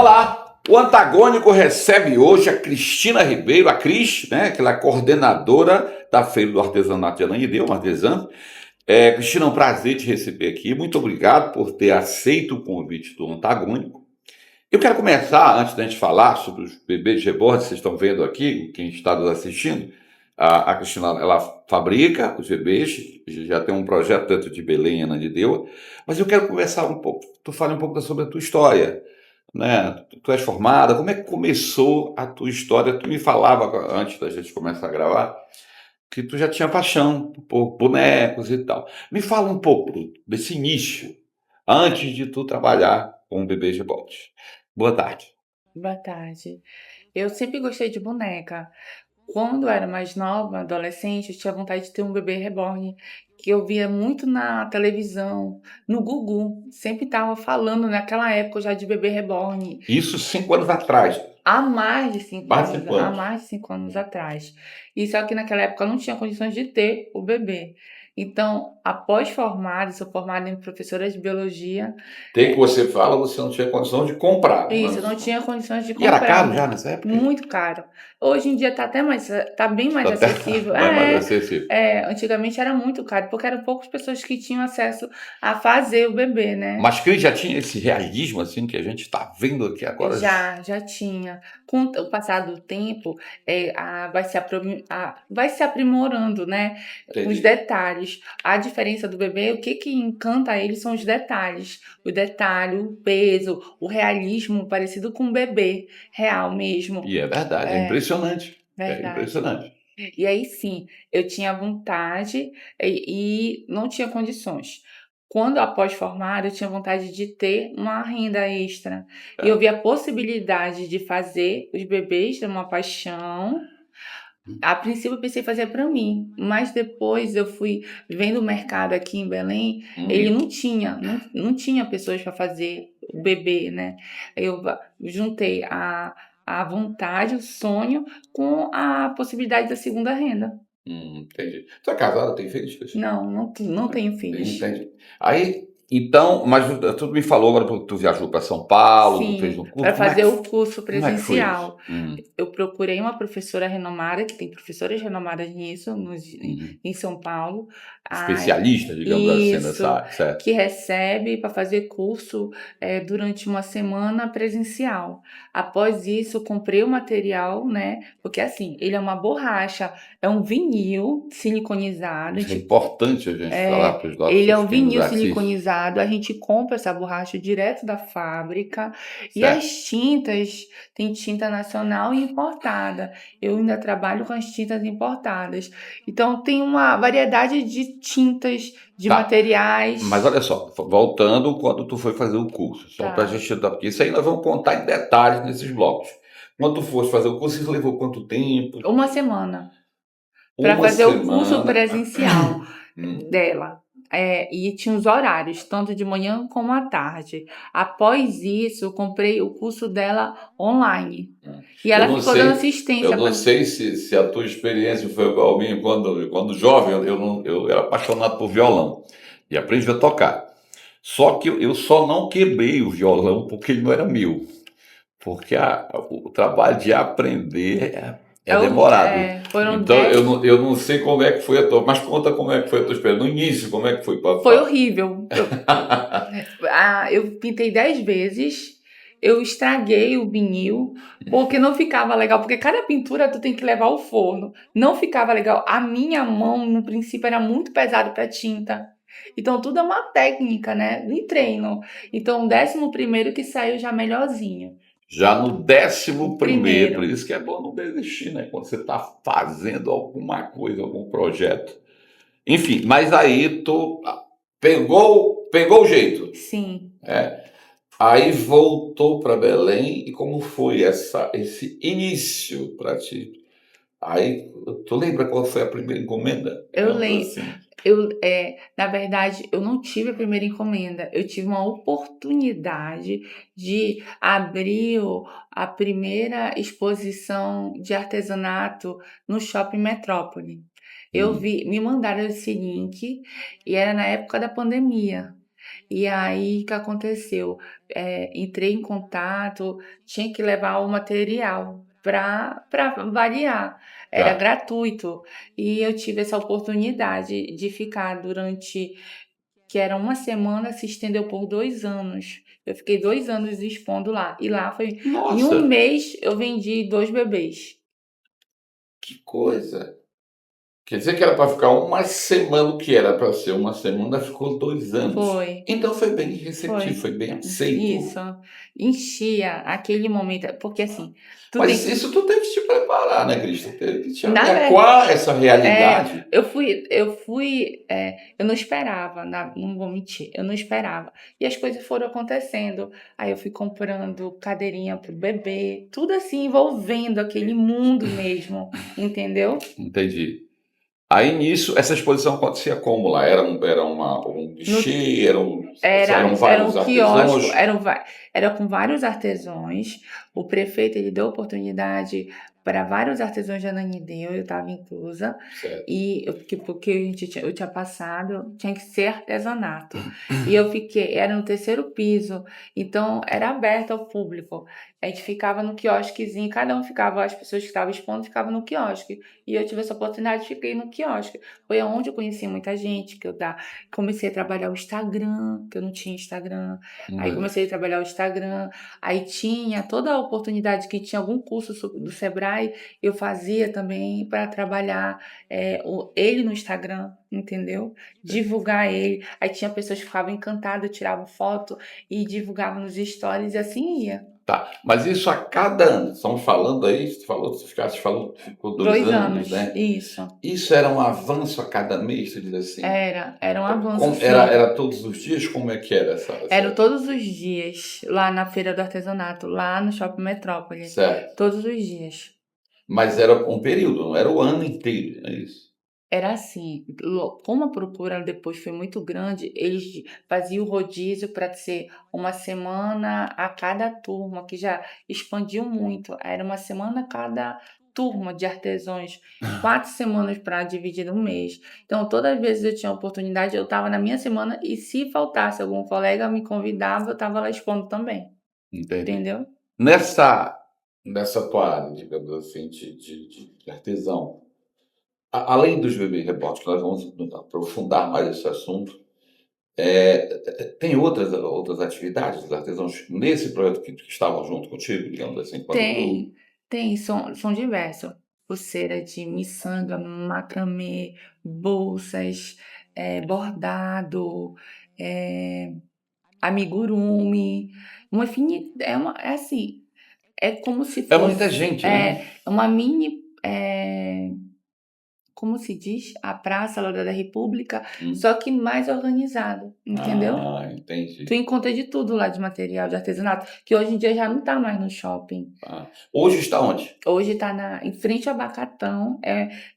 Olá! O Antagônico recebe hoje a Cristina Ribeiro, a Cris, né, que ela é coordenadora da Feira do Artesanato de Ananindeua, uma artesã. Cristina, é um prazer te receber aqui. Muito obrigado por ter aceito o convite do Antagônico. Eu quero começar, antes da gente falar sobre os bebês de reborn, vocês estão vendo aqui, quem está nos assistindo, a Cristina, ela fabrica os bebês, já tem um projeto dentro de Belém, Ananindeua, mas eu quero conversar um pouco, tu fale um pouco sobre a tua história, né? Tu és formada, como é que começou a tua história? Tu me falava, antes da gente começar a gravar, que tu já tinha paixão por bonecos e tal. Me fala um pouco desse início, antes de tu trabalhar com bebês de bote. Boa tarde. Boa tarde. Eu sempre gostei de boneca. Quando eu era mais nova, adolescente, eu tinha vontade de ter um bebê reborn, que eu via muito na televisão, no Gugu. Sempre estava falando naquela época já de bebê reborn, Isso 5 anos atrás, há mais de cinco mais de anos, cinco há anos. mais de 5 anos atrás. E só que naquela época eu não tinha condições de ter o bebê. Então, após formada, sou formada em professora de biologia. Tem que você fala, você não tinha condição de comprar. Isso, eu não tinha condições de E era comprar o caro já bebê. nessa época? Muito caro. Hoje em dia tá até mais, tá bem mais Até acessível. vai emagrecer. Antigamente era muito caro, porque eram poucas pessoas que tinham acesso a fazer o bebê, né? Mas Cris já tinha esse realismo assim que a gente está vendo aqui agora. Já tinha. Com o passar do tempo, vai se aprimorando, né? Os Entendi. detalhes. A diferença do bebê, o que que encanta ele são os detalhes. O detalhe, o peso, o realismo parecido com um bebê real mesmo. E é verdade, é É, impressionante. É verdade. impressionante. E aí sim, eu tinha vontade e não tinha condições. Quando após formar, eu tinha vontade de ter uma renda extra. E eu É. vi a possibilidade de fazer os bebês de uma paixão. A princípio eu pensei em fazer para mim, mas depois eu fui vendo o mercado aqui em Belém, ele Uhum. não tinha pessoas para fazer o bebê, né? Juntei a vontade, o sonho, com a possibilidade da segunda renda. Entendi. Tu é casada, tem filhos, Cris? Não tenho filhos. Entendi. Aí, então, mas tu me falou agora que tu viajou para São Paulo, tu fez Sim, um curso. para fazer o curso Como é que foi isso? presencial. Eu procurei uma professora renomada, que tem professoras renomadas nisso, Uhum. em São Paulo. Ah, Especialista, digamos assim, nessa isso, área, certo? que recebe para fazer curso durante uma semana presencial. Após isso, comprei o material, né? Porque assim, ele é uma borracha, é um vinil siliconizado. A Isso é gente importante a gente falar para os Ele é nossos um quem nos vinil assiste, siliconizado, a gente compra essa borracha direto da fábrica e certo? as tintas, tem tinta nacional e importada. Eu ainda trabalho com as tintas importadas. Então tem uma variedade de tintas, de Tá. Mas materiais. olha só, voltando quando tu foi fazer o curso, só para a Tá. gente, porque isso aí nós vamos contar em detalhes nesses blocos. Quando tu foste fazer o curso, isso levou quanto tempo? Uma semana para Uma fazer o curso semana. presencial Hum. dela. E tinha os horários, tanto de manhã como à tarde. Após isso, eu comprei o curso dela online. E Eu ela não ficou dando sei, eu assistência não para. sei se a tua experiência foi igual a minha quando jovem, eu era apaixonado por violão e aprendi a tocar. Só que eu só não quebrei o violão porque ele não era meu. Porque o trabalho de aprender é demorado. Foram Então 10. eu não sei como é que foi a tua. Mas conta como é que foi a tua experiência. No início, como é que foi? Foi horrível. Eu pintei 10 vezes. Eu estraguei o vinil, porque não ficava legal. Porque cada pintura tu tem que levar ao forno. Não ficava legal. A minha mão, no princípio, era muito pesado para tinta. Então, tudo é uma técnica, né? E treino. Então, o 11º que saiu já melhorzinho. Já no décimo primeiro, Primeiro. por isso que é bom não desistir, né? Quando você está fazendo alguma coisa, algum projeto. Enfim, mas aí tu pegou o jeito. Sim. Aí voltou para Belém e como foi esse início para ti? Aí, tu lembra qual foi a primeira encomenda? Eu Digamos lembro. assim. Na verdade, eu não tive a primeira encomenda, eu tive uma oportunidade de abrir a primeira exposição de artesanato no Shopping Metrópole. Hum, Me mandaram esse link e era na época da pandemia. E aí, o que aconteceu? Entrei em contato, tinha que levar o material para variar. Era Tá. gratuito. E eu tive essa oportunidade de ficar durante, que era uma semana, se estendeu por 2 anos. Eu fiquei 2 anos expondo lá. E lá foi, em um Nossa, mês, eu vendi 2 bebês. que coisa. Quer dizer que era para ficar uma semana, o que era para ser uma semana, ficou 2 anos. Foi. Então foi bem receptivo, Foi. foi bem Isso. aceito. Enchia aquele momento. Porque assim, tu Mas tem. isso tu teve que te preparar, né, Cristo? Teve que te Na verdade, adequar a essa realidade. eu não esperava, não vou mentir, eu não esperava. E as coisas foram acontecendo. Aí eu fui comprando cadeirinha pro bebê, tudo assim envolvendo aquele mundo mesmo, entendeu? Entendi. Aí nisso, essa exposição acontecia como lá? Um No guichê, eram Era vários um quiosque, artesãos, era com vários artesãos. O prefeito ele deu oportunidade para vários artesãos de Ananindeua, eu estava inclusa. certo? E porque eu tinha passado, tinha que ser artesanato. E eu fiquei, era no terceiro piso, então era aberto ao público. A gente ficava no quiosquezinho, cada um ficava, as pessoas que estavam expondo ficavam no quiosque. E eu tive essa oportunidade, fiquei no quiosque. Foi onde eu conheci muita gente, comecei a trabalhar o Instagram, que eu não tinha Instagram. Aí Olha, comecei a trabalhar o Instagram. Aí tinha toda a oportunidade que tinha algum curso do Sebrae, eu fazia também para trabalhar ele no Instagram, entendeu? Divulgar ele. Aí tinha pessoas que ficavam encantadas, tiravam foto e divulgavam nos stories e assim ia. tá. Mas isso a cada ano, estamos falando aí, você falou, você ficasse falando, ficou dois 2 anos, anos, né? isso. Isso era um avanço a cada mês, você diz assim? Era um avanço, Era, sim. era todos os dias? Como é que era Eram todos os dias lá na Feira do Artesanato, lá no Shopping Metrópole. certo? Todos os dias. Mas era um período, não era o ano inteiro, é isso? Era assim, como a procura depois foi muito grande, eles faziam o rodízio para ser uma semana a cada turma, que já expandiu muito. Era uma semana a cada turma de artesãos, 4 semanas para dividir no mês. Então, todas as vezes eu tinha oportunidade, eu estava na minha semana e se faltasse algum colega me convidava, eu estava lá expondo também, Entendi. entendeu? Nessa, nessa tua área, digamos assim, de artesão, além dos bebês reborn, que nós vamos aprofundar mais esse assunto, tem outras atividades dos artesãos nesse projeto que estavam junto contigo, digamos assim, quando tu. Tem, são diversos. Pulseira de miçanga, macramê, bolsas, bordado, eh, amigurumi, é assim, é como se É muita fosse, gente, né? uma mini, como se diz? A Praça Laura da República, Hum. só que mais organizado, entendeu? Ah, Tu entendi. encontra de tudo lá de material de artesanato, que hoje em dia já não tá mais no shopping. Ah. Hoje está onde? Hoje está em frente ao Abacatão,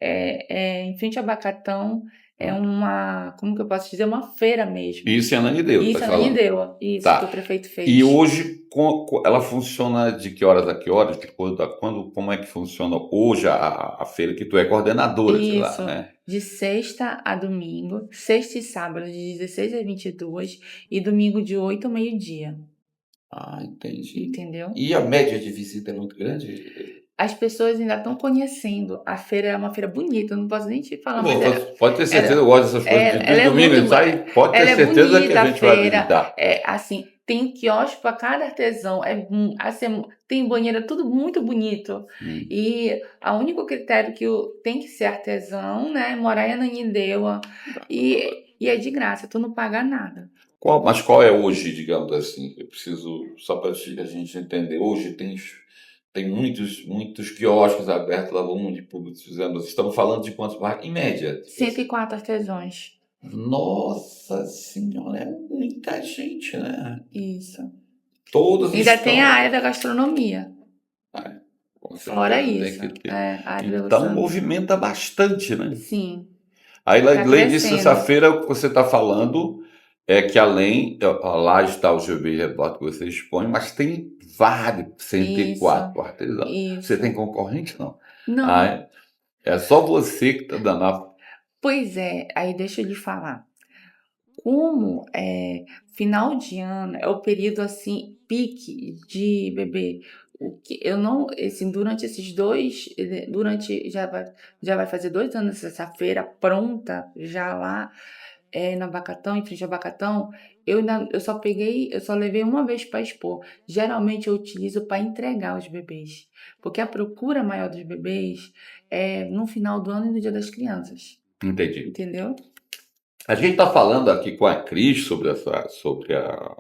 em frente ao Abacatão é Ah. uma, como que eu posso dizer, uma feira mesmo. Isso em Ananindeua, tá Isso, falando? Ananindeua, isso que o Tá. prefeito E fez. hoje ela funciona de que horas a que horas? De como é que funciona hoje a feira que tu é coordenadora de lá, Isso, né? de sexta a domingo, sexta e sábado de 16 a 22 e domingo de 8 ao meio-dia, Ah, entendi. entendeu? E a média de visita é muito grande? As pessoas ainda estão conhecendo. A feira é uma feira bonita, eu não posso nem te falar, mas Pode ter certeza, eu ela, gosto dessas coisas de ela é domingo, muito, isso aí pode ter ela é certeza que a bonita a gente vai feira. visitar. Assim, tem quiosque para cada artesão. Assim, tem banheira, tudo muito bonito. Hum. E o único critério tem que ser artesão, né? Morar em Ananindeua. E é de graça, tu não paga nada. Mas qual é hoje, digamos assim? Eu preciso, só para a gente entender. Hoje tem muitos quiosques abertos lá, vamos de público, fizemos. Estamos falando de quantos bairros? Em média. 104 artesãos. Nossa Senhora, é muita gente, né? Isso. Todos Ainda tem a estão. área da gastronomia. Ah, com Fora certeza, tem isso, que ter. a área da Então gastronomia. movimenta bastante, né? Sim, Aí, tá além disso, essa crescendo. feira que você está falando é que lá está o GB Repórter que você expõe, mas tem vários, Isso, 104 artesãos. Você isso. tem concorrente, não? Ah, Não, é só você que está dando a. pois é, aí deixa eu lhe falar. como final de ano é o período assim pique de bebê, o que eu não, assim, durante esses dois, durante já vai fazer 2 anos sexta-feira, pronta já lá no Abacatão, em frente ao Abacatão, eu só levei uma vez para expor. Geralmente eu utilizo para entregar os bebês, porque a procura maior dos bebês é no final do ano e no Dia das Crianças, Entendi. entendeu? A gente está falando aqui com a Cris sobre a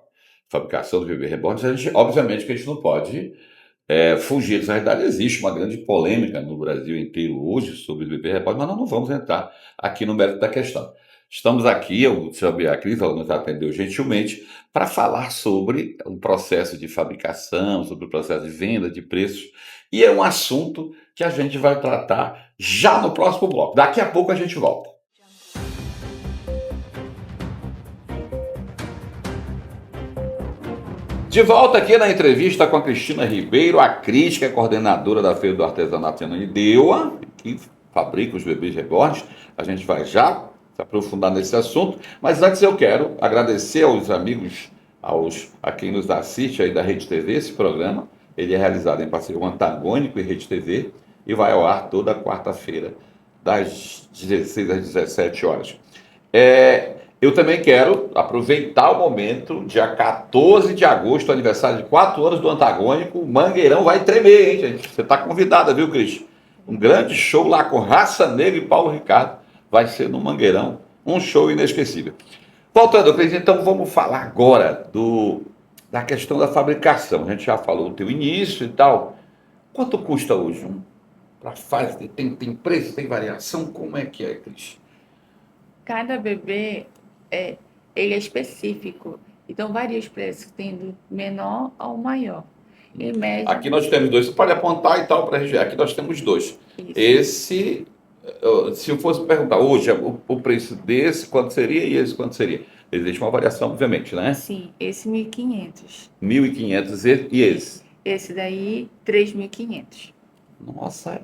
fabricação do bebê reborn. Obviamente que a gente não pode fugir dessa realidade. Existe uma grande polêmica no Brasil inteiro hoje sobre o bebê reborn, mas nós não vamos entrar aqui no mérito da questão. Estamos aqui, eu chamei a Cris, ela nos atendeu gentilmente, para falar sobre o processo de fabricação, sobre o processo de venda, de preços, e é um assunto que a gente vai tratar já no próximo bloco. Daqui a pouco a gente volta. De volta aqui na entrevista com a Cristina Ribeiro, a Cris, que é coordenadora da Feira do Artesanato de Ananindeua, que fabrica os bebês reborns. A gente vai já se aprofundar nesse assunto, mas antes eu quero agradecer aos amigos, a quem nos assiste aí da Rede TV, esse programa. Ele é realizado em parceria com Antagônico e Rede TV e vai ao ar toda quarta-feira, das 16 às 17 horas. Eu também quero aproveitar o momento, dia 14 de agosto, aniversário de 4 anos do Antagônico, o Mangueirão vai tremer, hein, gente? Você está convidada, viu, Cris? Um grande show lá com Raça Negra e Paulo Ricardo, vai ser no Mangueirão, um show inesquecível. Voltando, Cris, então vamos falar agora da questão da fabricação. A gente já falou do teu início e tal. Quanto custa hoje para fazer? Tem preço, tem variação? Como é que é, Cris? Cada bebê ele é específico, então varia os preços, tem do menor ao maior. Em média, Aqui nós temos dois. Você pode apontar e tal para a região. Aqui nós temos dois. isso. Esse, se eu fosse perguntar hoje o preço desse, quanto seria, e esse, quanto seria? Existe uma variação, obviamente, né? Sim, esse 1.500. 1.500 e esse? Esse daí, 3.500. Nossa,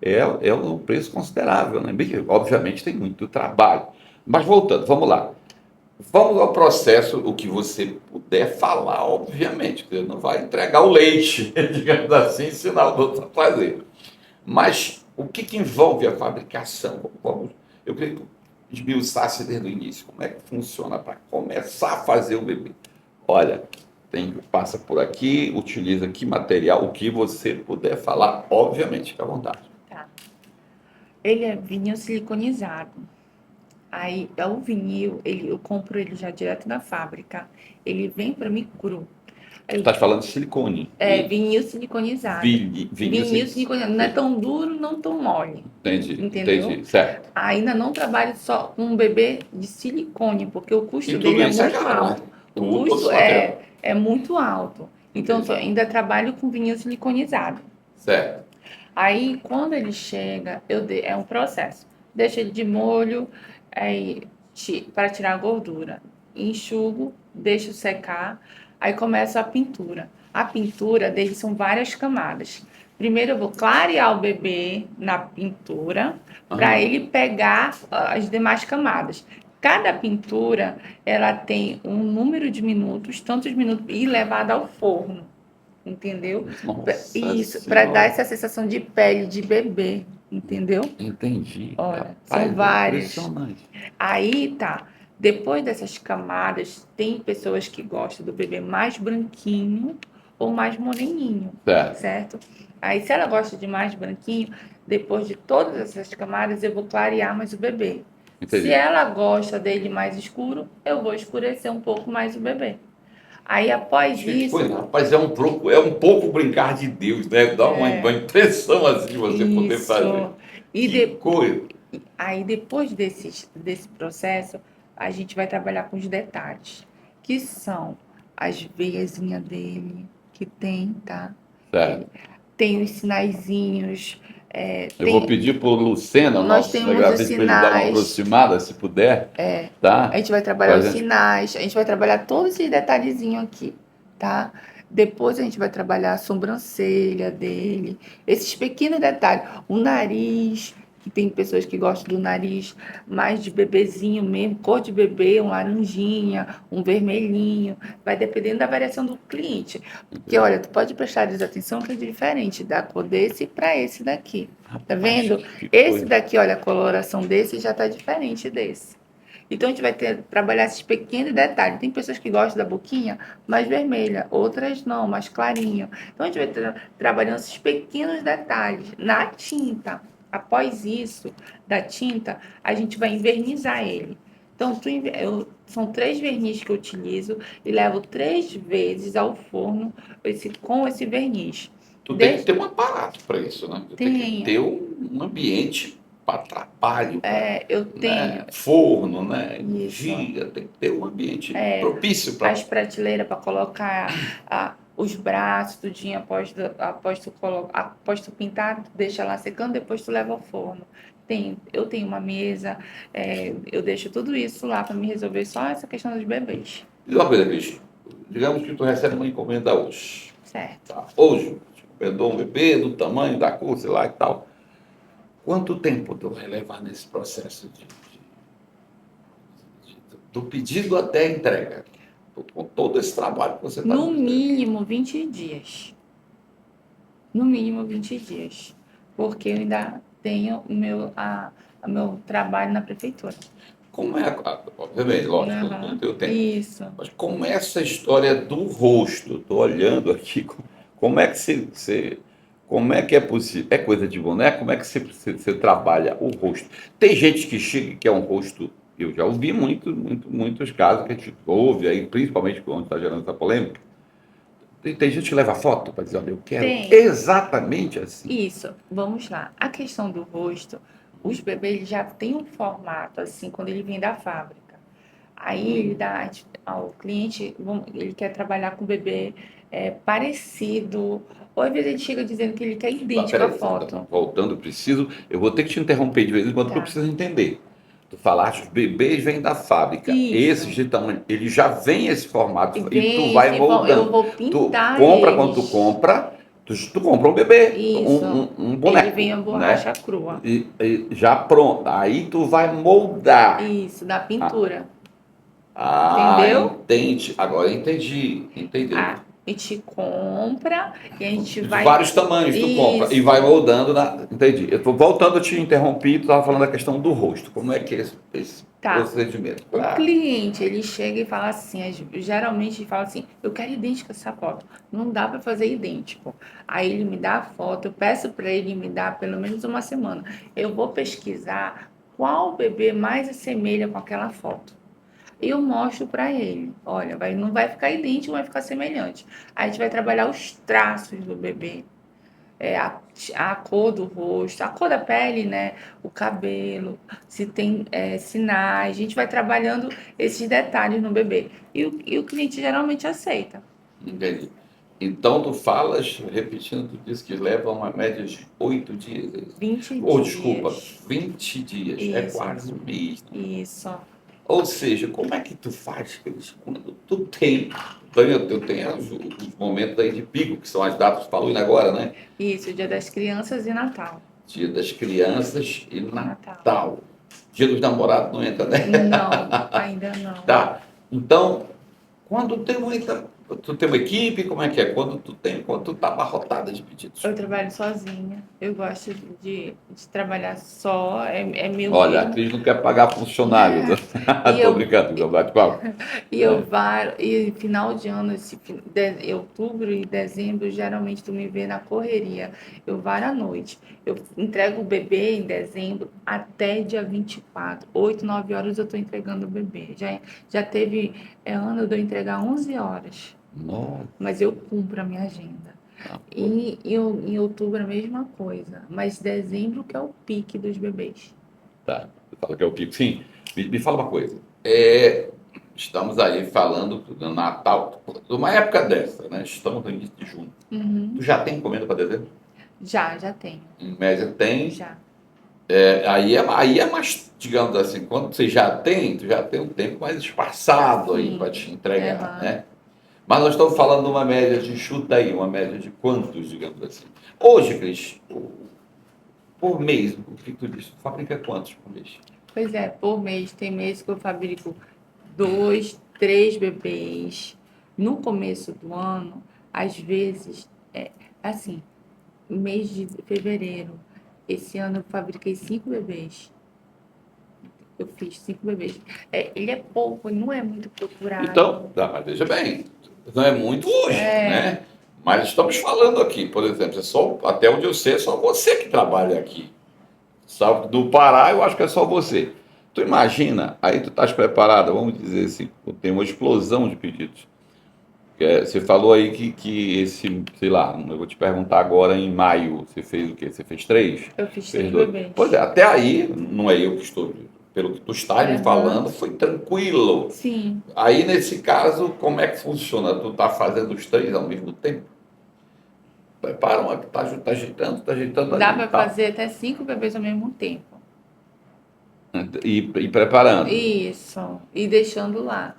é um preço considerável, né? Bem, obviamente tem muito trabalho. Mas voltando, vamos lá. Vamos ao processo, o que você puder falar, obviamente, porque não vai entregar o leite, digamos assim, ensinar o outro a fazer. Mas o que envolve a fabricação? Eu queria que esmiuçasse desde o início. Como é que funciona para começar a fazer o bebê? Olha, passa por aqui, utiliza que material, o que você puder falar, obviamente, fica à vontade. Tá. Ele é vinil siliconizado. Aí, o vinil, eu compro ele já direto da fábrica. Ele vem para mim cru. Você está falando de silicone. Vinil siliconizado. Vinil siliconizado. Não é tão duro, não tão mole. Entendi, Entendeu? entendi, certo. Ainda não trabalho só com um bebê de silicone, porque o custo E dele é tudo isso é muito caro, né? alto. O Tudo custo esse material. é muito alto. Então, Entendi. ainda trabalho com vinil siliconizado. Certo. Aí, quando ele chega, é um processo. Deixo ele de molho para tirar a gordura. Enxugo, deixo secar, aí começo a pintura. A pintura dele são várias camadas. Primeiro eu vou clarear o bebê na pintura, para ele pegar as demais camadas. Cada pintura, ela tem um número de minutos, tantos minutos, e levada ao forno. Entendeu? Nossa Isso, para Senhora. dar essa sensação de pele de bebê, entendeu? Entendi. Olha, Rapaz, são vários. impressionante. Aí tá. Depois dessas camadas, tem pessoas que gostam do bebê mais branquinho ou mais moreninho, Certo. certo? Aí, se ela gosta de mais branquinho, depois de todas essas camadas, eu vou clarear mais o bebê. Entendi. Se ela gosta dele mais escuro, eu vou escurecer um pouco mais o bebê. Aí, após Gente, isso... pois, rapaz, é um pouco brincar de Deus, né? Dá uma impressão assim de você poder Isso. fazer. E Que coisa. Aí, depois desse processo, a gente vai trabalhar com os detalhes, que são as veiazinhas dele, que tem, tá? Certo. Tem os sinaizinhos. Eu vou pedir por Lucena, Nós nosso temos os grafite, para ele dar uma sinais. aproximada, se puder. Tá? A gente vai trabalhar os Pra gente- sinais, a gente vai trabalhar todos esses detalhezinhos aqui, tá? Depois a gente vai trabalhar a sobrancelha dele, esses pequenos detalhes, o nariz, que tem pessoas que gostam do nariz mais de bebezinho mesmo, cor de bebê, um laranjinha, um vermelhinho, vai dependendo da variação do cliente. Porque, olha, tu pode prestar atenção que é diferente da cor desse para esse daqui. Tá Rapaz, vendo? que Esse coisa. daqui, olha, a coloração desse já tá diferente desse. Então a gente vai trabalhar esses pequenos detalhes. Tem pessoas que gostam da boquinha mais vermelha, outras não, mais clarinho. Então a gente vai trabalhando esses pequenos detalhes na tinta. Após isso, da tinta, a gente vai envernizar ele. Então, são 3 verniz que eu utilizo e levo 3 vezes ao forno com esse verniz. Tu tem que ter um aparato para isso, né? Tu tem que Tenho, ter um ambiente para trabalho, para, eu né? tenho Forno, né? isso. Energia, tem que ter um ambiente propício para. As prateleiras para colocar os braços, tudinho após tu pintar, tu deixa lá secando, depois tu leva ao forno. Eu tenho uma mesa, eu deixo tudo isso lá para me resolver só essa questão dos bebês, Diz uma coisa, Cris. Digamos que tu recebe uma encomenda hoje. certo? Tá? Hoje, encomendou um bebê do tamanho da cor, sei lá e tal. Quanto tempo tu vai levar nesse processo do pedido até a entrega? Com todo esse trabalho que você está No me dizendo. mínimo 20 dias. No mínimo 20 dias. Porque eu ainda tenho o meu trabalho na prefeitura. Como é, obviamente, lógico, no Aham, teu tempo. isso. Mas como é essa história do rosto? Estou olhando aqui, como é que como é que é possível? É coisa de boneco? Como é que você trabalha o rosto? Tem gente que chega que é um rosto, eu já ouvi muitos casos que a gente ouve aí, principalmente quando está gerando essa polêmica. Tem gente que leva foto para dizer, olha, eu quero Tem. exatamente assim. Isso, vamos lá. A questão do rosto, os bebês já têm um formato assim quando ele vem da fábrica. Aí ele dá ao cliente, ele quer trabalhar com o bebê parecido, ou às vezes ele chega dizendo que ele quer idêntico à Peraí, foto. voltando, preciso. Eu vou ter que te interromper de vez em quando, porque eu Tá. preciso entender. Tu falaste, os bebês vêm da fábrica. Esses Isso. de tamanho, ele já vem esse E formato e tu vem, vai eu moldando. vou Tu pintar compra quando tu eles. compra, tu compra um bebê, Isso. um Ele vem boneco, a né? borracha crua. E já pronto. Aí tu vai moldar. Isso, da Ah, pintura. Entendeu? entende. Agora entendi. A gente compra e a gente De vai. vários tamanhos tu compra e vai Isso. moldando na. Entendi. Eu tô voltando, eu te interrompi, tu estava falando da questão do rosto. Como é que é esse Tá. procedimento? O Ah, cliente, ele chega e fala assim, geralmente ele fala assim, eu quero idêntico essa foto. Não dá para fazer idêntico. Aí ele me dá a foto, eu peço para ele me dar pelo menos uma semana. Eu vou pesquisar qual bebê mais assemelha com aquela foto. Eu mostro para ele, olha, não vai ficar idêntico, vai ficar semelhante. Aí a gente vai trabalhar os traços do bebê, é, a, a cor do rosto, a cor da pele, né? O cabelo, se tem sinais. A gente vai trabalhando esses detalhes no bebê. E o cliente geralmente aceita. entendi. Então tu falas, repetindo, tu disse que leva uma média de 8 dias. É isso? 20 Ou desculpa, dias. 20 dias. É Isso, quase um mês. isso. Ou seja, como é que tu faz, Cris, quando tu tem os momentos aí de pico, que são as datas que falou ainda agora, né? Isso, Dia das Crianças e Natal. Dia das Crianças e Natal. Natal. Dia dos Namorados não entra, né? Não, ainda não. Tá. Então, quando tem tu tem uma equipe, como é que é? Quando tu tá abarrotada de pedidos. Eu trabalho sozinha. Eu gosto de trabalhar só. É meu Olha, a mesmo. Cris não quer pagar funcionário. E Tô eu, brincando, eu bate papo. É. e final de ano, outubro e dezembro, geralmente tu me vê na correria. Eu varo à noite. Eu entrego o bebê em dezembro até dia 24. 8, 9 horas eu tô entregando o bebê. Já teve ano de eu entregar 11 horas. Nossa, Mas eu cumpro a minha agenda. Em outubro a mesma coisa. Mas dezembro que é o pique dos bebês. tá. Você fala que é o pico. Sim, me fala uma coisa. Estamos aí falando do Natal, de uma época dessa, né? Estamos no início de junho. Uhum. Tu já tem encomenda para dezembro? Já tenho. Em média tem. Já. Aí é mais, digamos assim, quando você já tem, tu já tem um tempo mais espaçado aí Sim. para te entregar, Aham. né? Mas nós estamos falando de uma média de chuta aí, uma média de quantos, digamos assim. Hoje, Cris, por mês, o que tu disse? Fabrica quantos por mês? Pois é, por mês. Tem mês que eu fabrico 2, 3 bebês. No começo do ano, às vezes, assim, mês de fevereiro, esse ano eu fabriquei 5 bebês. Eu fiz 5 bebês. Ele é pouco, não é muito procurado. Então, tá, mas veja bem, não é muito hoje, É. né? Mas estamos falando aqui, por exemplo, até onde eu sei, é só você que trabalha aqui. Sabe, do Pará, eu acho que é só você. Tu imagina, aí tu estás preparada, vamos dizer assim, tem uma explosão de pedidos. Você falou aí que esse, sei lá, eu vou te perguntar agora em maio, você fez o quê? Você fez 3? Eu fiz Fez 3 2? bebês. Pois é, até aí, não é eu que estou, pelo que tu estás me Aham. falando, foi tranquilo. Sim. Aí, nesse caso, como é que funciona? Tu tá fazendo os 3 ao mesmo tempo? Prepara uma que tá ajeitando Dá ali para e tal. fazer até 5 bebês ao mesmo tempo. E preparando. Isso. E deixando lá.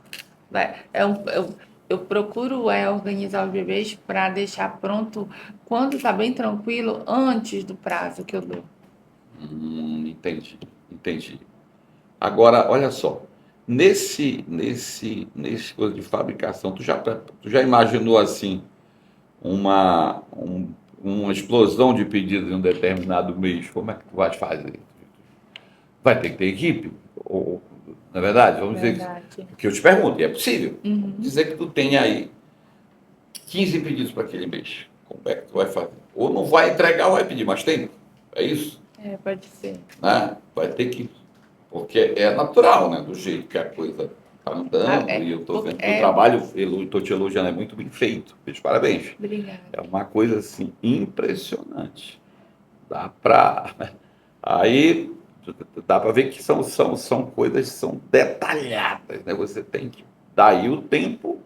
Eu procuro organizar os bebês para deixar pronto quando está bem tranquilo, antes do prazo que eu dou. Entendi. Agora, olha só. Nesse coisa de fabricação, tu já imaginou assim uma explosão de pedidos em um determinado mês? Como é que tu vai fazer? Vai ter que ter equipe? Ou, na verdade, vamos dizer Verdade. que eu te pergunto, e é possível. Uhum. Dizer que tu tem aí 15 pedidos para aquele mês. Como é que tu vai fazer? Ou não vai entregar ou vai pedir mais tempo? É isso? Pode ser. Né? Vai ter que. Porque é natural, né? Do jeito que a coisa está andando, e eu estou vendo que o trabalho, estou te elogiando, é muito bem feito. Meus parabéns. Obrigada. É uma coisa assim impressionante. Dá para. Aí dá para ver que são coisas que são detalhadas, né? Você tem que dar aí o tempo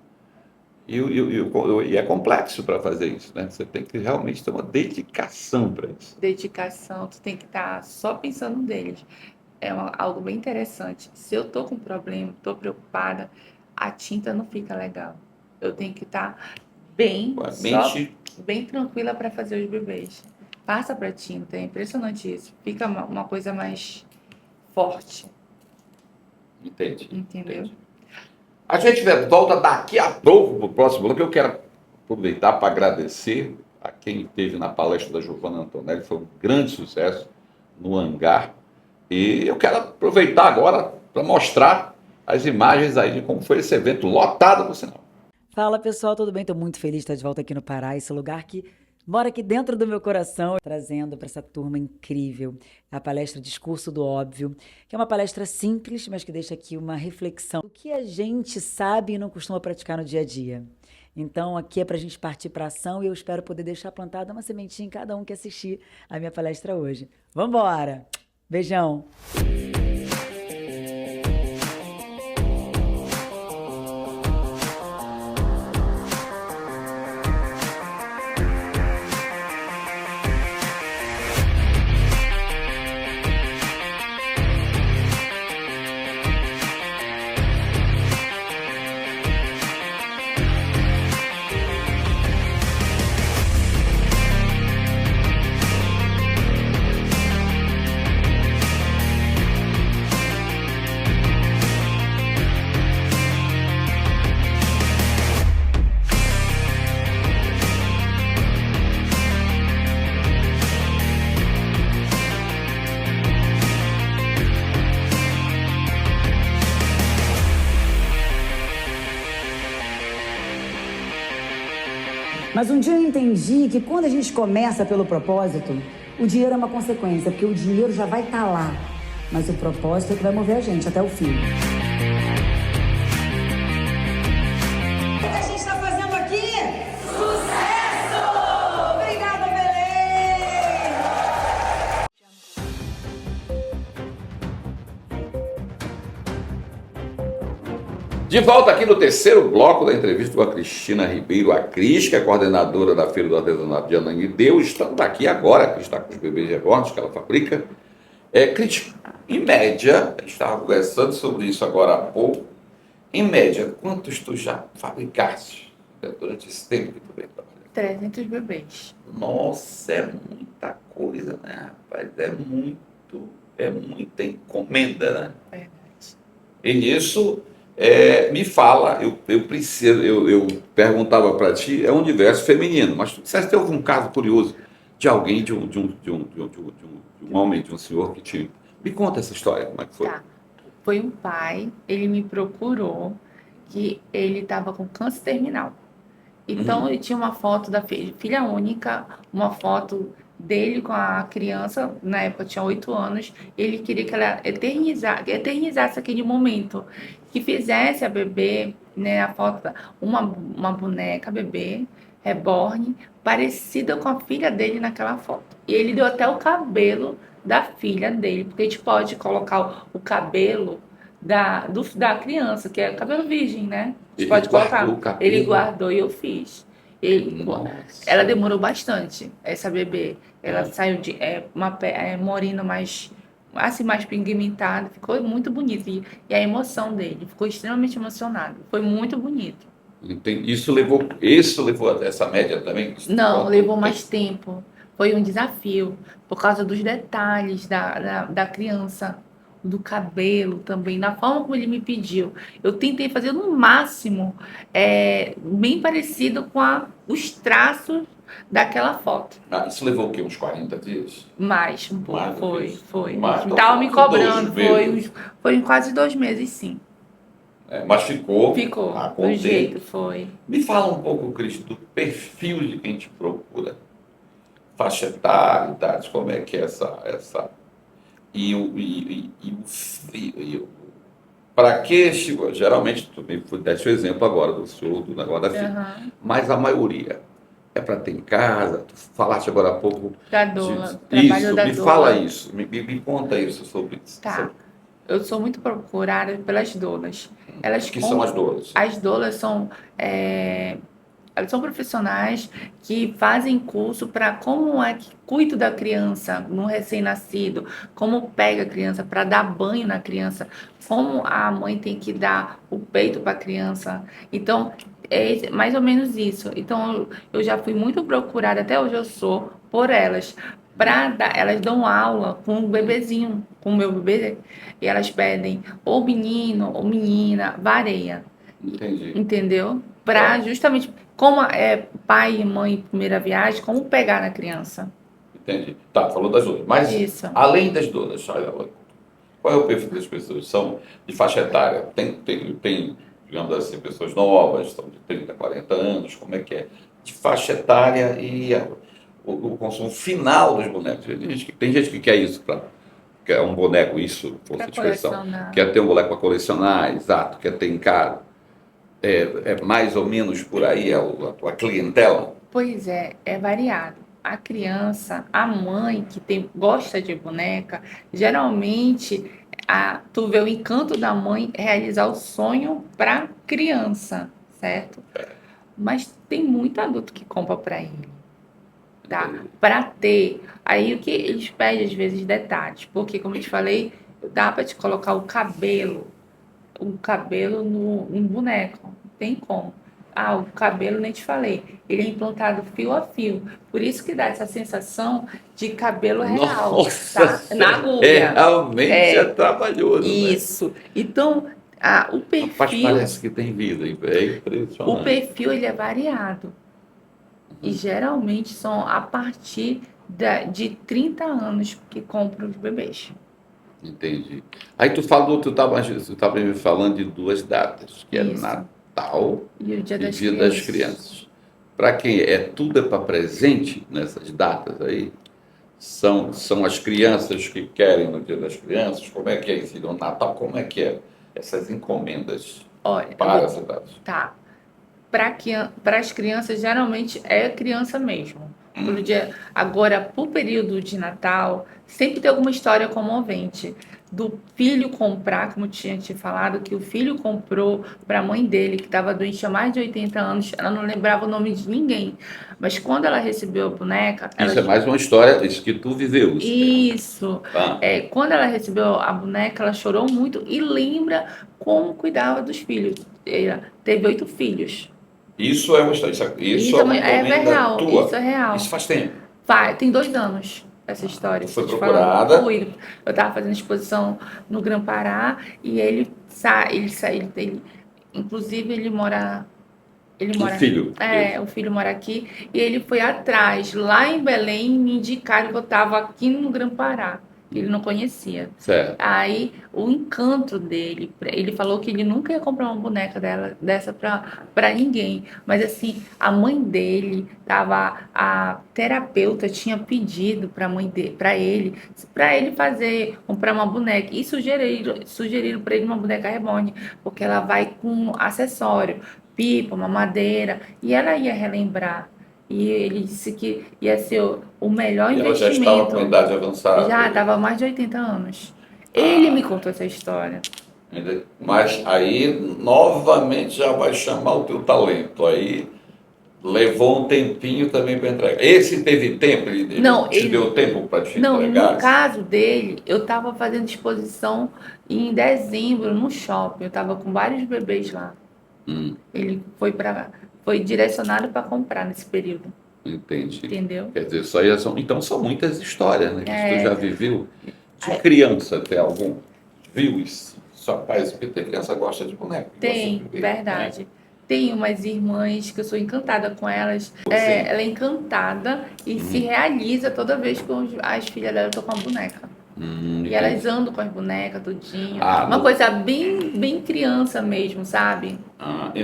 e é complexo para fazer isso, né? Você tem que realmente ter uma dedicação para isso. Dedicação, tu tem que estar só pensando neles. Algo bem interessante. Se eu tô com problema, tô preocupada, a tinta não fica legal. Eu tenho que estar bem, Com a só mente. bem tranquila para fazer os bebês. Passa para tinta, é impressionante isso. Fica uma coisa mais forte, Entendi. entendeu? A gente volta daqui a pouco para o próximo bloco. Eu quero aproveitar para agradecer a quem esteve na palestra da Giovanna Antonelli. Foi um grande sucesso no hangar. E eu quero aproveitar agora para mostrar as imagens aí de como foi esse evento lotado, por sinal. Fala pessoal, tudo bem? Estou muito feliz de estar de volta aqui no Pará, esse lugar que mora aqui dentro do meu coração, trazendo para essa turma incrível a palestra Discurso do Óbvio, que é uma palestra simples, mas que deixa aqui uma reflexão do que a gente sabe e não costuma praticar no dia a dia. Então aqui é para a gente partir para a ação e eu espero poder deixar plantada uma sementinha em cada um que assistir a minha palestra hoje. Vamos embora! Beijão! Mas um dia eu entendi que quando a gente começa pelo propósito, o dinheiro é uma consequência, porque o dinheiro já vai estar lá. Mas o propósito é que vai mover a gente até o fim. O que a gente está fazendo aqui? Sucesso! Obrigada, Belém! De volta aqui no terceiro bloco da entrevista com a Cristina Ribeiro, a Cris, que é coordenadora da Feira do Artesanato de Ananindeua. Estamos aqui agora, que está com os bebês reborns que ela fabrica. Cris, em média, a gente estava conversando sobre isso agora há pouco, em média, quantos tu já fabricaste durante esse tempo que tu vem trabalhando? 300 bebês. Nossa, é muita coisa, né, rapaz? É muita encomenda, né? Verdade. E nisso, me fala, eu preciso, eu perguntava para ti, é um universo feminino, mas tu disseste que houve um caso curioso de alguém, de um homem, de um senhor que te... Me conta essa história, como é que foi? Tá. Foi um pai, ele me procurou que ele estava com câncer terminal. Então, ele tinha uma foto da filha única, uma foto dele com a criança, na época tinha 8 anos, ele queria que ela eternizasse aquele momento, que fizesse a bebê, né, a foto, uma boneca bebê, reborn, parecida com a filha dele naquela foto. E ele deu até o cabelo da filha dele, porque a gente pode colocar o cabelo da criança, que é cabelo virgem, né? A gente Ele pode guardou colocar. o cabelo? Ele guardou e eu fiz. Nossa. Ela demorou bastante, essa bebê. Ela É. saiu de morena mais, assim, mais pigmentada. Ficou muito bonito. E a emoção dele, ficou extremamente emocionado. Foi muito bonito. Isso levou a essa média também? Não, Quanto levou tempo? mais tempo. Foi um desafio, por causa dos detalhes da criança, do cabelo também, da forma como ele me pediu. Eu tentei fazer no máximo, bem parecido com os traços daquela foto. Isso levou o quê? Uns 40 dias? Mais um pouco, Mais do que isso? foi. Mais, então, Tava me quase cobrando, 2 meses. foi quase 2 meses, sim. Mas ficou Ficou, a do contento. jeito, foi. Me fala um pouco, Cristo, do perfil de quem te procura. Faixa etária, idade, como é que é essa... Para que, geralmente, tu me deste o exemplo agora do senhor, do negócio da filha, Aham. mas a maioria é para ter em casa, tu falaste agora há pouco Da doula, de... trabalho Isso, da me doula. fala isso, me conta isso sobre isso. Tá. Eu sou muito procurada pelas doulas. Elas Que são as doulas? As doulas elas são profissionais que fazem curso para como é que cuida da criança no recém-nascido, como pega a criança para dar banho na criança, como a mãe tem que dar o peito para a criança. Então, é mais ou menos isso. Então, eu já fui muito procurada, até hoje eu sou, por elas. Elas dão aula com o bebezinho, com o meu bebê, e elas pedem ou menino ou menina, vareia. Entendi. Entendeu? Para justamente, como é pai e mãe em primeira viagem, como pegar na criança. Entendi. Tá, falou das doulas. Mas, Isso. além das doulas, qual é o perfil das pessoas? São de faixa etária? Tem, digamos assim, pessoas novas, são de 30, 40 anos, como é que é? De faixa etária e o consumo final dos bonecos. Tem gente que quer isso, quer um boneco, isso, força Pra de expressão. colecionar. Quer ter um boneco para colecionar, exato, quer ter em casa. É mais ou menos por aí a tua clientela? Pois é variado. A criança, a mãe que gosta de boneca, geralmente tu vê o encanto da mãe realizar o sonho para criança, certo? Mas tem muito adulto que compra para ele, tá? Para ter. Aí o que eles pedem às vezes detalhes, porque como eu te falei, dá para te colocar o cabelo no boneco. Não tem como. O cabelo nem te falei. Ele é implantado fio a fio. Por isso que dá essa sensação de cabelo real. Nossa! Tá? Na agulha. Realmente é trabalhoso. Isso. Então, o Rapaz, perfil. parece que tem vida, é impressionante. O perfil ele é variado. E geralmente são a partir de 30 anos que compram os bebês. Entendi. Aí tu falou, tu estava me falando de 2 datas, que é Isso. Natal E o Dia e das Dia Crianças. das Crianças. Para quem tudo é para presente nessas datas aí? São as crianças que querem no Dia das Crianças? Como é que é isso? No Natal, como é que é essas encomendas Olha, para essas datas? tá. Para as crianças, geralmente é criança mesmo. Agora, para o período de Natal, sempre tem alguma história comovente. Do filho comprar, como tinha te falado, que o filho comprou para a mãe dele, que estava doente há mais de 80 anos, ela não lembrava o nome de ninguém. Mas quando ela recebeu a boneca. Isso é mais uma história, isso que tu viveu. Isso. Tá? Quando ela recebeu a boneca, ela chorou muito e lembra como cuidava dos filhos. Ela teve 8 filhos. Isso é uma história. Isso é uma é encomenda real, tua. isso é real. Isso faz tempo. Tem 2 anos essa história. Tu foi tô te procurada. falando. Eu tava fazendo exposição no Grã-Pará e inclusive ele mora. Ele O mora. filho. O filho mora aqui. E ele foi atrás, lá em Belém, me indicaram que eu estava aqui no Grã-Pará. Ele não conhecia. Certo. Aí, o encanto dele, ele falou que ele nunca ia comprar uma boneca dessa pra ninguém. Mas, assim, a mãe dele a terapeuta tinha pedido pra ele comprar uma boneca. E sugeriram pra ele uma boneca reborn, porque ela vai com acessório, pipa, uma madeira, e ela ia relembrar. E ele disse que ia ser o melhor E ela já estava investimento. com idade avançada. Já estava há mais de 80 anos. Ele Ah. me contou essa história. Mas aí, novamente, já vai chamar o teu talento. Aí levou um tempinho também para entregar. Esse teve tempo? Ele Não, te ele- deu tempo para te Não, entregar? no caso dele, eu estava fazendo exposição em dezembro no shopping. Eu estava com vários bebês lá. Ele foi direcionado para comprar nesse período, Entendi. entendeu? Quer dizer, isso aí então são muitas histórias, né? Que É. tu já viveu. De criança até algum? Viu isso? Sua paz, porque tem criança que gosta de boneco. Tem, gosta de ver, verdade. né? Tem umas irmãs que eu sou encantada com elas. Sim. Ela é encantada e se realiza toda vez que as filhas dela estão com a boneca. E elas andam com as bonecas, tudinho. Ah, Uma no- coisa bem criança mesmo, sabe?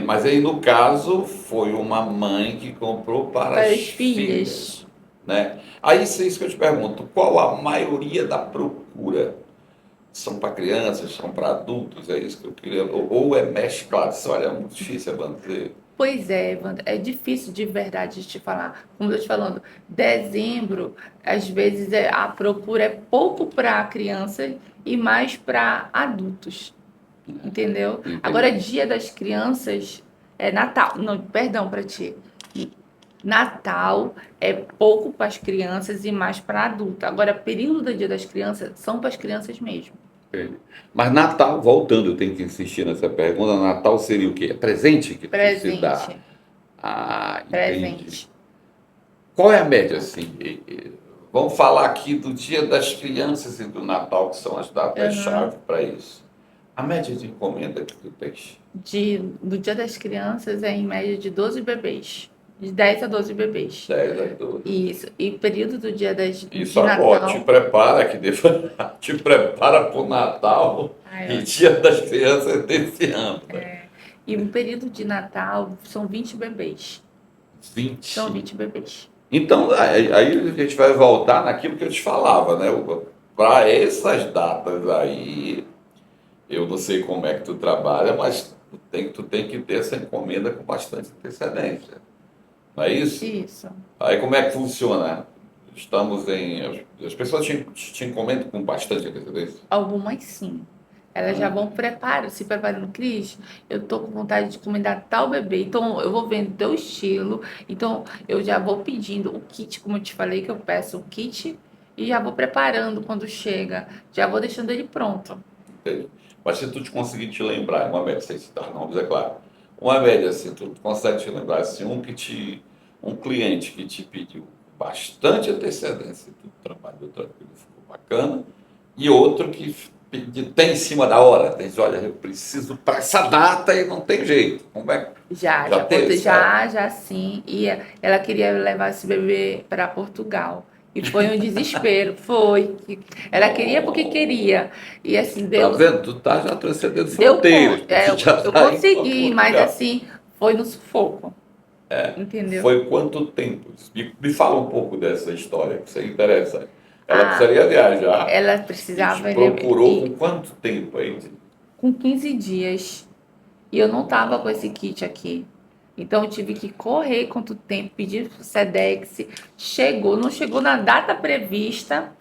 Mas aí, no caso, foi uma mãe que comprou para Para as as filhas. né? Aí, isso é isso que eu te pergunto, qual a maioria da procura? São para crianças, são para adultos? É isso que eu queria. Ou é mesclado? Olha, é muito difícil, Evandro. Pois é, Evandro, é difícil de verdade de te falar. Como eu estou te falando, dezembro, às vezes a procura é pouco para crianças e mais para adultos. Entendeu? Entendi. Agora, Dia das Crianças é Natal. Não, perdão para ti. Natal é pouco para as crianças e mais para adultos. Agora, período do Dia das Crianças são para as crianças mesmo. Mas Natal, voltando, eu tenho que insistir nessa pergunta, Natal seria o quê? É presente que se dá? Presente. Entendi. Presente. Qual é a média, assim? Vamos falar aqui do Dia das Crianças e do Natal, que são as datas-chave para isso. A média de encomenda que tu tens? Do Dia das Crianças é em média de 12 bebês. De 10 a 12 bebês. 10 a 12. Isso. E o período do Dia Isso de agora, Natal. te prepara, te prepara para o Natal e Dia das Crianças desse ano. Né? E o período de Natal são 20 bebês. 20. São 20 bebês. Então, aí a gente vai voltar naquilo que eu te falava, né? Para essas datas aí, eu não sei como é que tu trabalha, mas tu tem que ter essa encomenda com bastante antecedência. Não é isso? Isso. Aí como é que funciona? As pessoas te encomendam com bastante antecedência? Algumas sim. Elas já vão se preparando. Cris, eu tô com vontade de encomendar tal bebê. Então, eu vou vendo teu estilo. Então, eu já vou pedindo o kit, como eu te falei, que eu peço o kit. E já vou preparando quando chega. Já vou deixando ele pronto. Entendi. Mas se tu te conseguir te lembrar, uma média, sem citar nomes, é claro. Uma média, assim, tu consegue te lembrar, assim, um cliente que te pediu bastante antecedência, tu trabalhou tranquilo, ficou bacana, e outro que tem em cima da hora, diz, olha, eu preciso para essa data e não tem jeito. Como é? Já teve, já sim. E ela queria levar esse bebê para Portugal. E foi um desespero, foi. Ela queria porque queria. E assim, Tá Deus. vendo? Tu tá já transcendendo Deu fronteiras. conta. Eu tá consegui, mas assim, foi no sufoco. Entendeu? Foi quanto tempo? Me fala um pouco dessa história, que isso aí interessa. Ela precisaria viajar. Ela precisava. E te procurou com quanto tempo aí? Com 15 dias. E eu não tava com esse kit aqui. Então eu tive que correr quanto tempo, pedir pro Sedex. Não chegou na data prevista.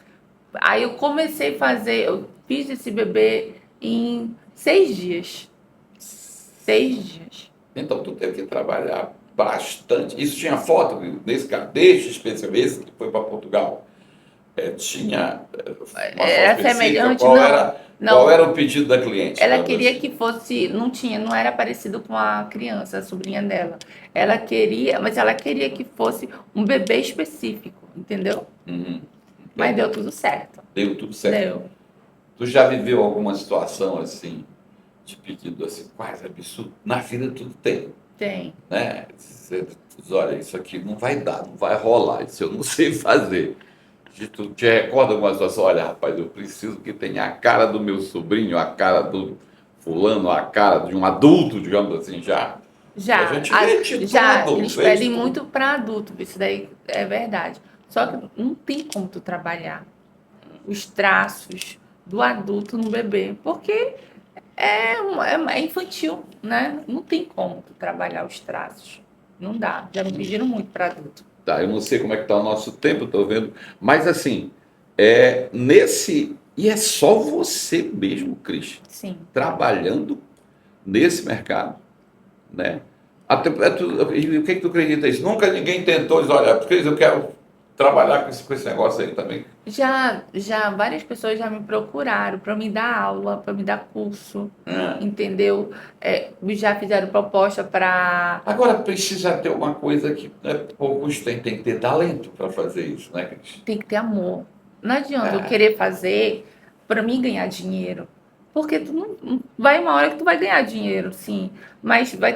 Aí eu comecei a fazer, eu fiz esse bebê em 6 dias. 6 dias. Então tu teve que trabalhar bastante. Isso tinha foto desse cara, deste especialista que foi para Portugal. Tinha uma foto específica, semelhante, qual não. era Qual era o pedido da cliente? Ela queria que fosse, não era parecido com a criança, a sobrinha dela. Mas ela queria que fosse um bebê específico, entendeu? Uhum. Mas deu tudo certo. Deu tudo certo. Deu. Tu já viveu alguma situação assim, de pedido assim, quase absurdo? Na vida tudo tem, Tem. né? Você diz, olha, isso aqui não vai dar, não vai rolar, isso eu não sei fazer. Tu te recorda alguma situação? Olha, rapaz, eu preciso que tenha a cara do meu sobrinho, a cara do fulano, a cara de um adulto, digamos assim, já. Já, A gente vê de já tudo, eles vê pedem de tudo. muito para adulto, isso daí é verdade. Só que não tem como tu trabalhar os traços do adulto no bebê, porque é infantil, né? Não tem como tu trabalhar os traços. Não dá. Já me pediram muito para adulto. Tá, eu não sei como é que está o nosso tempo, estou vendo, mas assim, e é só você mesmo, Cris, Sim. trabalhando nesse mercado, né? E o que tu acredita nisso? Nunca ninguém tentou dizer, olha, Cris, eu quero trabalhar com esse negócio aí também. Já várias pessoas já me procuraram para me dar aula, para me dar curso, entendeu? Já fizeram proposta para. Agora precisa ter uma coisa que poucos têm, tem que ter talento para fazer isso, né, Cris? Tem que ter amor. Não adianta eu querer fazer para mim ganhar dinheiro. Porque tu não vai uma hora que tu vai ganhar dinheiro, sim, mas vai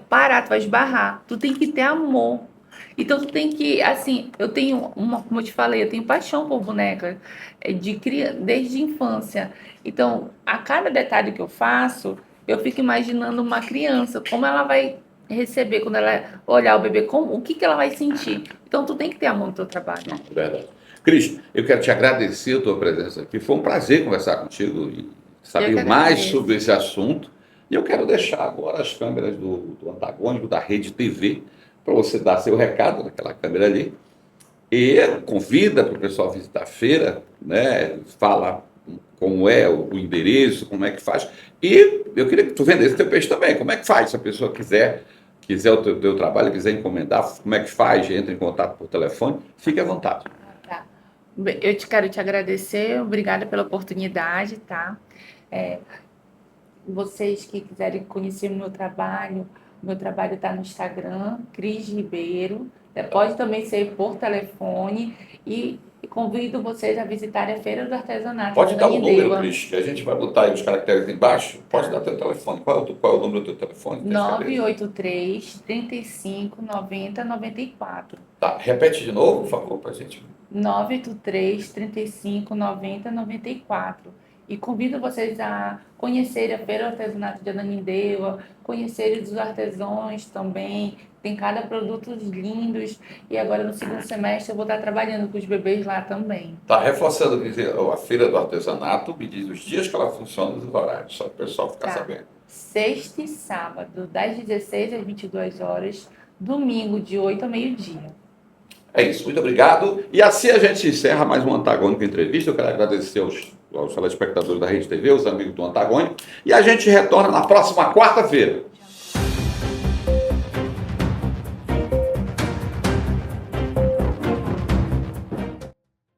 parar, tu vai esbarrar. Tu tem que ter amor. Então tu tem que, assim, como eu te falei, eu tenho paixão por boneca desde a infância. Então, a cada detalhe que eu faço, eu fico imaginando uma criança, como ela vai receber quando ela olhar o bebê, o que ela vai sentir. Então tu tem que ter amor no teu trabalho. Não, verdade. Cris, eu quero te agradecer a tua presença aqui. Foi um prazer conversar contigo e saber mais sobre esse assunto. E eu quero deixar agora as câmeras do Antagônico, da Rede TV, para você dar seu recado naquela câmera ali. E convida para o pessoal visitar a feira, né? Fala como é o endereço, como é que faz. E eu queria que tu vendesse teu peixe também. Como é que faz? Se a pessoa quiser o teu trabalho, quiser encomendar, como é que faz? Entra em contato por telefone, fique à vontade. Tá. Eu quero te agradecer, obrigada pela oportunidade, tá? Vocês que quiserem conhecer o meu trabalho está no Instagram, Cris Ribeiro. Pode também ser por telefone e convido vocês a visitarem a Feira do Artesanato. Pode dar o número, Cris, que a gente vai botar aí os caracteres embaixo. Pode dar teu telefone. Qual é o número do teu telefone? 983 35 90 94. Tá, repete de novo, por favor, para a gente. 983 35 90 94. E convido vocês a conhecerem a Feira do Artesanato de Ananindeua, conhecerem os artesãos também. Tem cada produto lindos. E agora no segundo semestre eu vou estar trabalhando com os bebês lá também. Tá, reforçando, quer dizer, a Feira do Artesanato me diz os dias que ela funciona e os horários, só para o pessoal ficar sabendo. Sexta e sábado, das 16 às 22 horas, domingo de 8 ao meio-dia. É isso, muito obrigado. E assim a gente encerra mais um Antagônico Entrevista. Eu quero agradecer aos telespectadores da Rede TV, os amigos do Antagônico. E a gente retorna na próxima quarta-feira.